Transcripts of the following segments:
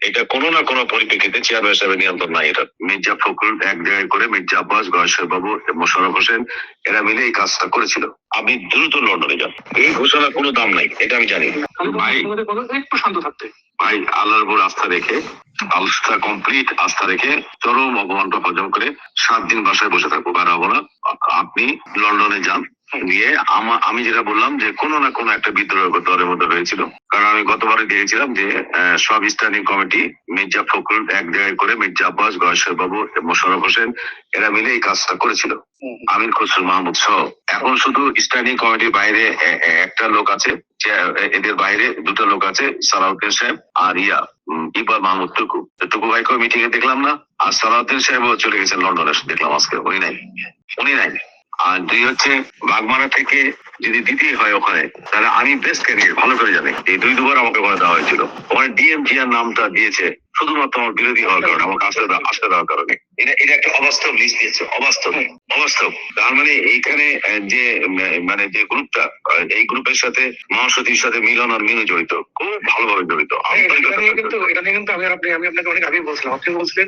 এটা কোনো না কোনো পরিপ্রেক্ষিতে চেয়ারম্যান সাহেবের নিয়ন্ত্রণ নাই। এটা মির্জা ফখরুল এক জায়গায় করে মির্জা আব্বাস, গয়েশ্বর বাবু, মোশাররফ হোসেন এরা মিলে এই কাজটা করেছিল। আপনি দ্রুত লন্ডনে যান। এই ঘোষণার কোনো দাম নাই, এটা আমি জানি। ভাই একটু শান্ত থাকতে ভাই, আল্লাহর উপর আস্থা রেখে, আস্থা কমপ্লিট আস্থা রেখে চরম অপমানটা হজম করে 7 দিন বাসায় বসে থাকবো, বার হবো না। আপনি লন্ডনে যান, গিয়ে আমি যেটা বললাম যে কোনো না কোনো একটা বিদ্রোহ দলের মধ্যে হয়েছিল। কারণ আমি গতবারে দিয়েছিলাম যে সব স্ট্যান্ডিং কমিটি মির্জা ফখরুল এক জায়গায় করে মির্জা আব্বাস, গয়েশ্বর বাবু, মোশাররফ হোসেন এরা মিলে এই কাজটা করেছিল, আমির খসরু মাহমুদ সহ। এখন শুধু স্ট্যান্ডিং কমিটির বাইরে একটা লোক আছে, এদের বাইরে 2টা লোক আছে, সালাউদ্দিন সাহেব আর ইকবাল মাহমুদ টুকু। টুকু ভাইকে মিটিং এ দেখলাম না, আর সালাউদ্দিন সাহেবও চলে গেছেন লন্ডনে, দেখলাম আজকে উনি নাই। আর 2 হচ্ছে বাগমারা থেকে যদি দিতেই হয় ওখানে, তাহলে আমি বেস্ট ক্যান্ডিডেট, ভালো করে জানি। এই 2বার আমাকে ওখানে দেওয়া হয়েছিল। ওখানে ডিএমজিআর নামটা দিয়েছে শুধুমাত্র আমার বিরোধী হওয়ার কারণে, আমাকে আসতে দেওয়ার কারণে। এটা একটা অবাস্তব লিস্ট দিয়েছে, অবাস্তব। তার মানে এইখানে যে মানে যে গ্রুপটা, এই গ্রুপের সাথে মহাসচিবের সাথে মিলন আর মিনু জড়িত, খুব ভালোভাবে জড়িত। এটা নিয়ে কিন্তু আমি আপনাকে অনেক আগেই বলছিলাম, আপনি বলছিলেন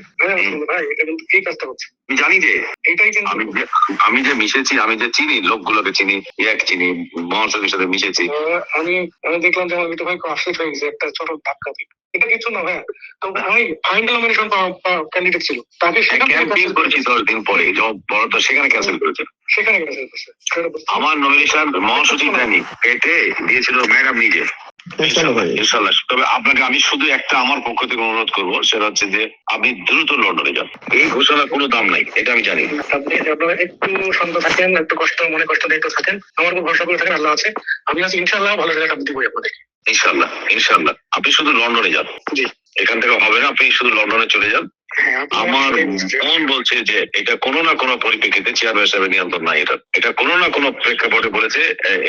ভাই এটা কিন্তু এই কাজটা হচ্ছে। জানি যে এটাই কিন্তু আমি যে মিশেছি, আমি যে চিনি, লোকগুলোকে চিনি, চিনি, মহাসচিবের সাথে মিশেছি। আমি দেখলাম যে আমার ভাই আশ্রিত হয়ে গেছে একটা ছোট ধাক্কা দিয়ে। এটা কিছু না ভাই, তো ভাই ফাইনাল নমিনেশন ক্যান্ডিডেট ছিল, তাকে ক্যাম্পেইন করেছি 10 দিন পরে, বড় সেখানে ক্যান্সেল করেছে। সেখানে ক্যান্সেল করেছে। আমার নমিনেশন মহাসচিব দেয়নি, কেটে দিয়েছিল ম্যাডাম নিজে। ইনশাল্লাহ। তবে আপনাকে আমি শুধু একটা আমার পক্ষ থেকে অনুরোধ করবো, সেটা হচ্ছে যে আপনি দ্রুত লন্ডনে যান। এই ঘোষণার কোনো দাম নাই, এটা আমি জানি। আপনি আপনারা একটু শান্ত থাকেন, একটু মনে কষ্ট দিয়ে একটু থাকেন, আমার উপর ভরসা করে থাকেন, আল্লাহ আছে, আমি আছি ইনশাল্লাহ, ভালো জায়গাটা দিবই আপনাদের। ইনশাল্লাহ আপনি শুধু লন্ডনে যান। জি, এখান থেকে হবে না, আপনি শুধু লন্ডনে চলে যান। আমার মন বলছে যে এটা কোনো না কোনো পরিপ্রেক্ষিতে চেয়ারম্যান সাহেবের নিয়ন্ত্রণ নাই। এটা কোনো না কোনো প্রেক্ষাপটে বলেছে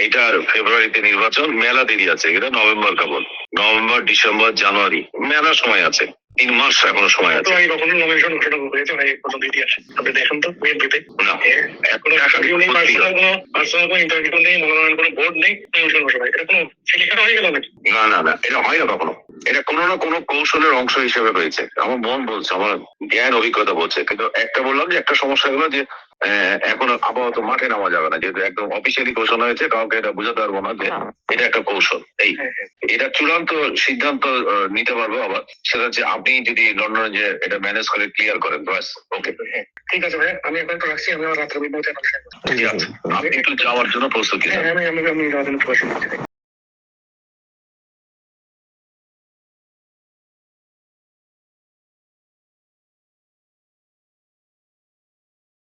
এইটার ফেব্রুয়ারিতে নির্বাচন, মেলা দেরি আছে। এটা নভেম্বর, কেবল নভেম্বর, ডিসেম্বর, জানুয়ারি, মেলা সময় আছে, 3 মাস এখনো সময় আছে। কখনো নমিনেশন ঘোষণা হয়েছে ভাই প্রথম ইতিহাস আপনি দেখেন তো বিএনপিতে না, এখনো ইন্টারভিউ নেই, পার্সোনাল কোনো ইন্টারভিউ নেই, মনোনয়ন কোনো বোর্ড নেই, নমিনেশন ঘোষণা এটা কোনো শিক্ষা হয়ে গেল নাকি? না, এটা হয় না কখনো। এটা কোনো না কোনো কৌশলের অংশ হিসেবে হয়েছে, আমার মন বলছে, আমার জ্ঞান অভিজ্ঞতা বলছে। কিন্তু একটা বললাম যে একটা সমস্যা হলো যে এখন আপাতত মাঠে নামা যাবে না, যেহেতু একদম অফিসিয়ালি ঘোষণা হয়েছে, কাউকে এটা বোঝাতে পারবো না যে এটা একটা কৌশল। এটা চূড়ান্ত সিদ্ধান্ত নিতে পারবো আবার, সেটা হচ্ছে আপনি যদি লন্ডনে যে এটা ম্যানেজ করে ক্লিয়ার করেন, বাস ওকে। ঠিক আছে ভাই, আমি এখন রাখছি, আমি রাত্রে আপনি একটু যাওয়ার জন্য প্রস্তুতি। আমি যাওয়ার জন্য প্রস্তুতি।